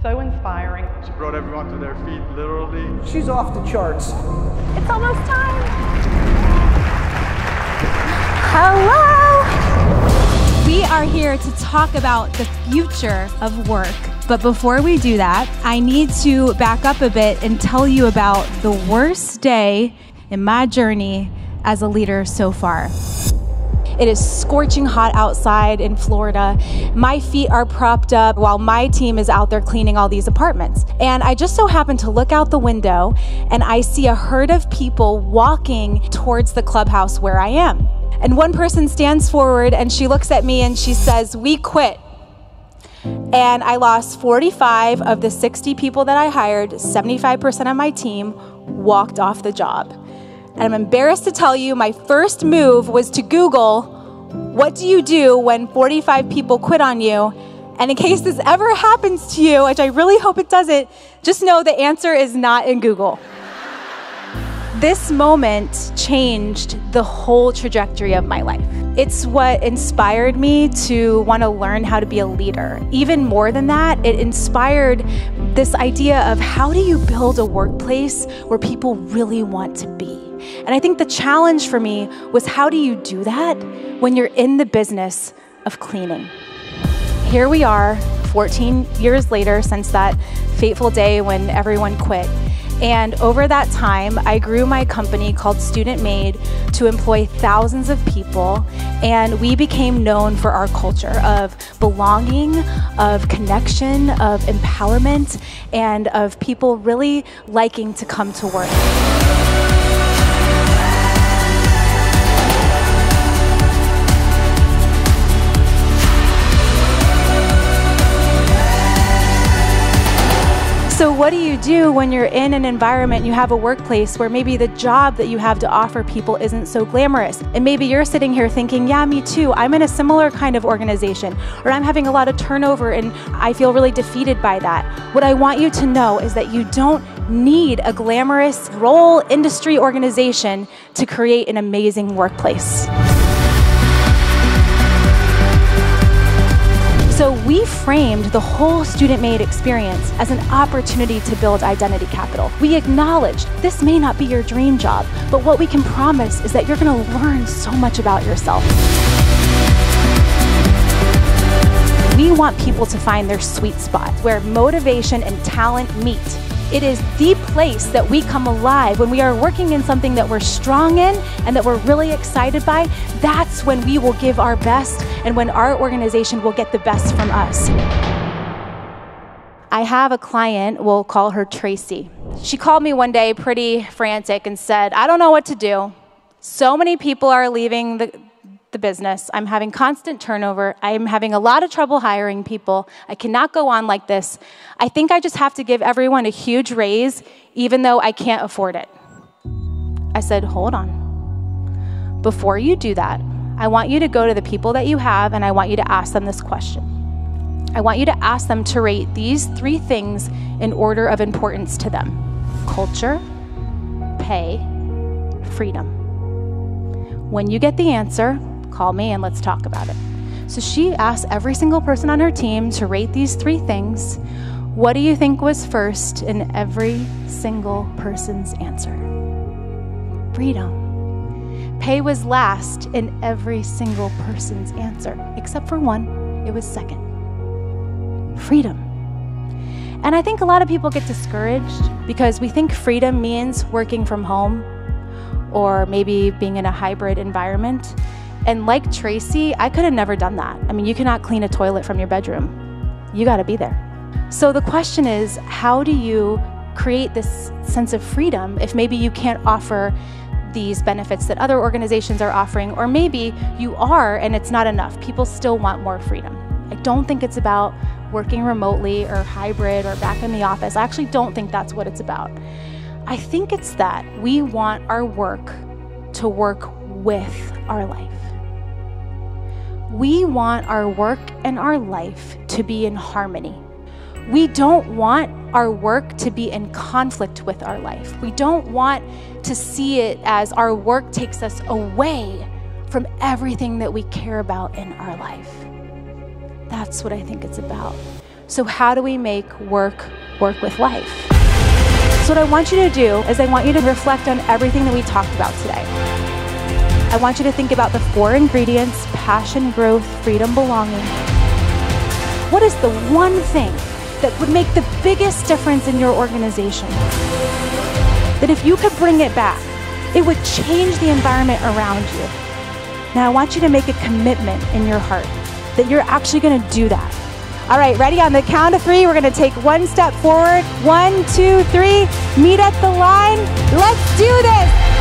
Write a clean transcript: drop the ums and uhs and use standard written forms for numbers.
So inspiring. She brought everyone to their feet, literally. She's off the charts. It's almost time. Hello! We are here to talk about the future of work. But before we do that, I need to back up a bit and tell you about the worst day in my journey as a leader so far. It is scorching hot outside in Florida. My feet are propped up while my team is out there cleaning all these apartments. And I just so happen to look out the window and I see a herd of people walking towards the clubhouse where I am. And one person stands forward and she looks at me and she says, "We quit." And I lost 45 of the 60 people that I hired. 75% of my team walked off the job. And I'm embarrassed to tell you, my first move was to Google, what do you do when 45 people quit on you? And in case this ever happens to you, which I really hope it doesn't, just know the answer is not in Google. This moment changed the whole trajectory of my life. It's what inspired me to want to learn how to be a leader. Even more than that, it inspired this idea of how do you build a workplace where people really want to be? And I think the challenge for me was, how do you do that when you're in the business of cleaning? Here we are, 14 years later since that fateful day when everyone quit. And over that time, I grew my company called Student Made to employ thousands of people. And we became known for our culture of belonging, of connection, of empowerment, and of people really liking to come to work. So what do you do when you're in an environment, you have a workplace where maybe the job that you have to offer people isn't so glamorous? And maybe you're sitting here thinking, yeah, me too. I'm in a similar kind of organization, or I'm having a lot of turnover and I feel really defeated by that. What I want you to know is that you don't need a glamorous role industry organization to create an amazing workplace. So we framed the whole student-made experience as an opportunity to build identity capital. We acknowledged this may not be your dream job, but what we can promise is that you're going to learn so much about yourself. We want people to find their sweet spot where motivation and talent meet. It is the place that we come alive when we are working in something that we're strong in and that we're really excited by. That's when we will give our best and when our organization will get the best from us. I have a client, we'll call her Tracy. She called me one day pretty frantic and said, "I don't know what to do. So many people are leaving the business. I'm having constant turnover. I'm having a lot of trouble hiring people. I cannot go on like this. I think I just have to give everyone a huge raise, even though I can't afford it." I said, hold on. Before you do that, I want you to go to the people that you have and I want you to ask them this question. I want you to ask them to rate these 3 things in order of importance to them: culture, pay, freedom. When you get the answer, call me and let's talk about it. So she asked every single person on her team to rate these 3 things. What do you think was first in every single person's answer? Freedom. Pay was last in every single person's answer, except for one. It was second. Freedom. And I think a lot of people get discouraged because we think freedom means working from home or maybe being in a hybrid environment. And like Tracy, I could have never done that. I mean, you cannot clean a toilet from your bedroom. You gotta be there. So the question is, how do you create this sense of freedom if maybe you can't offer these benefits that other organizations are offering, or maybe you are and it's not enough. People still want more freedom. I don't think it's about working remotely or hybrid or back in the office. I actually don't think that's what it's about. I think it's that we want our work to work with our life. We want our work and our life to be in harmony. We don't want our work to be in conflict with our life. We don't want to see it as our work takes us away from everything that we care about in our life. That's what I think it's about. So how do we make work work with life? So what I want you to do is I want you to reflect on everything that we talked about today. I want you to think about the 4 ingredients: passion, growth, freedom, belonging. What is the one thing that would make the biggest difference in your organization? That if you could bring it back, it would change the environment around you. Now I want you to make a commitment in your heart that you're actually gonna do that. All right, ready? On the count of 3, we're gonna take 1 step forward. 1, 2, 3, meet at the line. Let's do this.